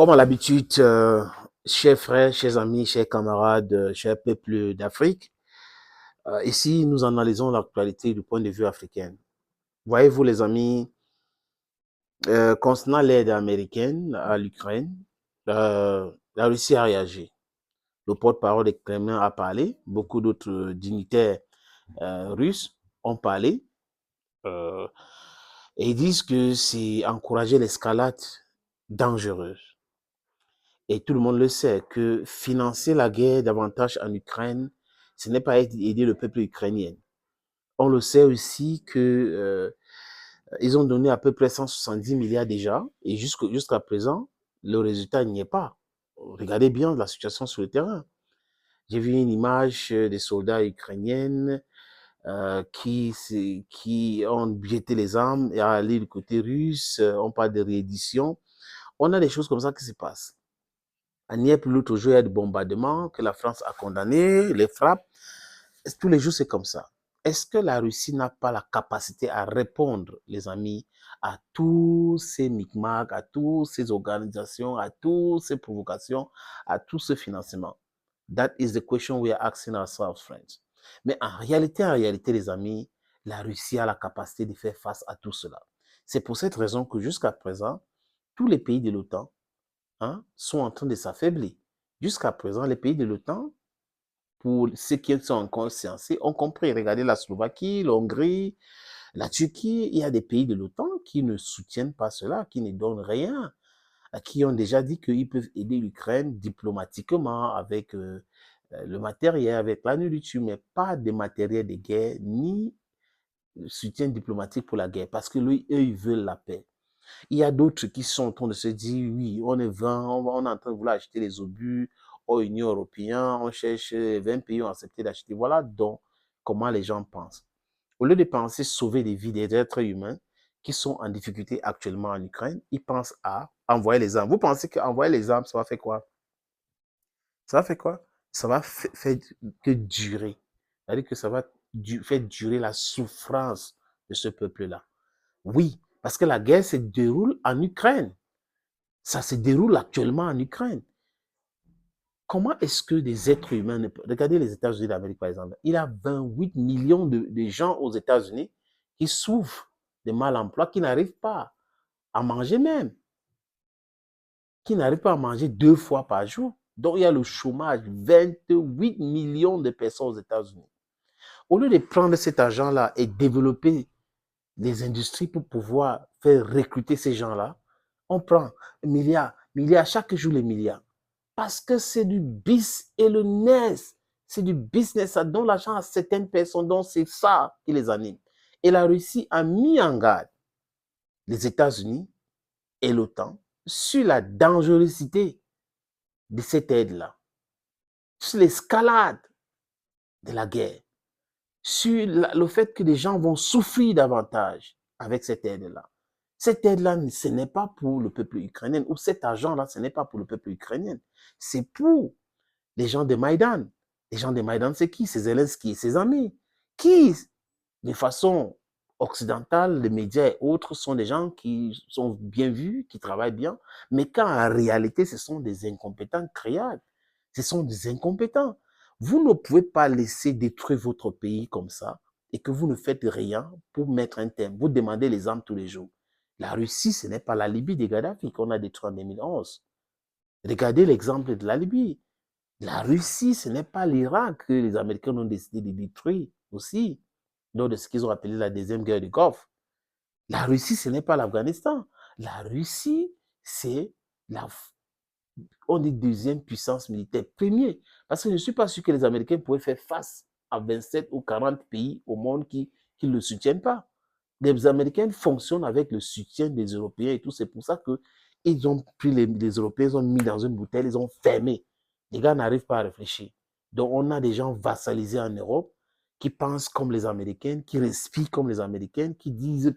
Comme à l'habitude, chers frères, chers amis, chers camarades, chers peuples d'Afrique, ici nous analysons l'actualité du point de vue africain. Voyez-vous les amis, concernant l'aide américaine à l'Ukraine, la Russie a réagi. Le porte-parole du Kremlin a parlé, beaucoup d'autres dignitaires russes ont parlé, euh, et ils disent que c'est encourager l'escalade dangereuse. Et tout le monde le sait, que financer la guerre davantage en Ukraine, ce n'est pas aider le peuple ukrainien. On le sait aussi que ils ont donné à peu près 170 milliards déjà, et jusqu'à présent, le résultat n'y est pas. Regardez bien la situation sur le terrain. J'ai vu une image des soldats ukrainiens qui ont jeté les armes et allé du côté russe. On parle de réédition. On a des choses comme ça qui se passent. À Dniepr, l'autre jour, il y a des bombardements que la France a condamnés, les frappes. Tous les jours, c'est comme ça. Est-ce que la Russie n'a pas la capacité à répondre, les amis, à tous ces micmacs, à toutes ces organisations, à toutes ces provocations, à tout ce financement? That is the question we are asking ourselves, friends. Mais en réalité, les amis, la Russie a la capacité de faire face à tout cela. C'est pour cette raison que jusqu'à présent, tous les pays de l'OTAN sont en train de s'affaiblir. Jusqu'à présent, les pays de l'OTAN, pour ceux qui sont encore sciencés, ont compris. Regardez la Slovaquie, la Hongrie, la Turquie. Il y a des pays de l'OTAN qui ne soutiennent pas cela, qui ne donnent rien, qui ont déjà dit qu'ils peuvent aider l'Ukraine diplomatiquement avec le matériel, avec la nourriture, mais pas de matériel de guerre, ni soutien diplomatique pour la guerre, parce que eux, ils veulent la paix. Il y a d'autres qui sont en train de se dire, oui, on est 20, on est en train de vouloir acheter les obus aux Union européenne, on cherche 20 pays ont accepté d'acheter. Voilà donc comment les gens pensent. Au lieu de penser sauver des vies des êtres humains qui sont en difficulté actuellement en Ukraine, ils pensent à envoyer les armes. Vous pensez qu'envoyer les armes, ça va faire quoi? Ça va faire quoi? Ça va faire que durer. C'est-à-dire que ça va faire durer la souffrance de ce peuple-là. Oui, parce que la guerre se déroule en Ukraine. Ça se déroule actuellement en Ukraine. Comment est-ce que des êtres humains... Regardez les États-Unis d'Amérique, par exemple. Il y a 28 millions de gens aux États-Unis qui souffrent de mal-emploi, qui n'arrivent pas à manger même, qui n'arrivent pas à manger 2 fois par jour. Donc, il y a le chômage. 28 millions de personnes aux États-Unis. Au lieu de prendre cet argent-là et développer des industries pour pouvoir faire recruter ces gens-là, on prend milliards, chaque jour les milliards. Parce que c'est du bis et le nez. C'est du business, ça donne l'argent à certaines personnes, donc c'est ça qui les anime. Et la Russie a mis en garde les États-Unis et l'OTAN sur la dangerosité de cette aide-là, sur l'escalade de la guerre, sur le fait que les gens vont souffrir davantage avec cette aide-là. Cette aide-là, ce n'est pas pour le peuple ukrainien, ou cet argent-là, ce n'est pas pour le peuple ukrainien. C'est pour les gens de Maïdan. Les gens de Maïdan, c'est qui? C'est Zelensky et ses amis. Qui, de façon occidentale, les médias et autres sont des gens qui sont bien vus, qui travaillent bien, mais quand en réalité, ce sont des incompétents créables. Ce sont des incompétents. Vous ne pouvez pas laisser détruire votre pays comme ça et que vous ne faites rien pour mettre un terme. Vous demandez les armes tous les jours. La Russie, ce n'est pas la Libye de Gaddafi qu'on a détruit en 2011. Regardez l'exemple de la Libye. La Russie, ce n'est pas l'Irak que les Américains ont décidé de détruire aussi, lors de ce qu'ils ont appelé la deuxième guerre du Golfe. La Russie, ce n'est pas l'Afghanistan. La Russie, c'est la on dit deuxième puissance militaire, premier. Parce que je ne suis pas sûr que les Américains pourraient faire face à 27 ou 40 pays au monde qui ne le soutiennent pas. Les Américains fonctionnent avec le soutien des Européens et tout. C'est pour ça qu'ils ont pris les Européens, ils ont mis dans une bouteille, ils ont fermé. Les gars n'arrivent pas à réfléchir. Donc, on a des gens vassalisés en Europe qui pensent comme les Américains, qui respirent comme les Américains, qui disent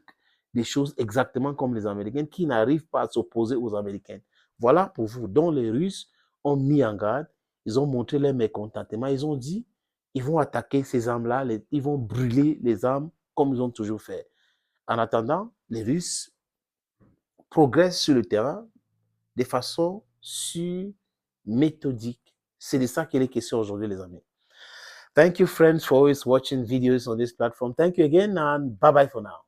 des choses exactement comme les Américains, qui n'arrivent pas à s'opposer aux Américains. Voilà pour vous. Donc, les Russes ont mis en garde, ils ont montré leur mécontentement, ils ont dit, ils vont attaquer ces armes-là, ils vont brûler les armes comme ils ont toujours fait. En attendant, les Russes progressent sur le terrain de façon sur méthodique. C'est de ça qu'il est question aujourd'hui, les amis. Thank you, friends, for always watching videos on this platform. Thank you again, and bye-bye for now.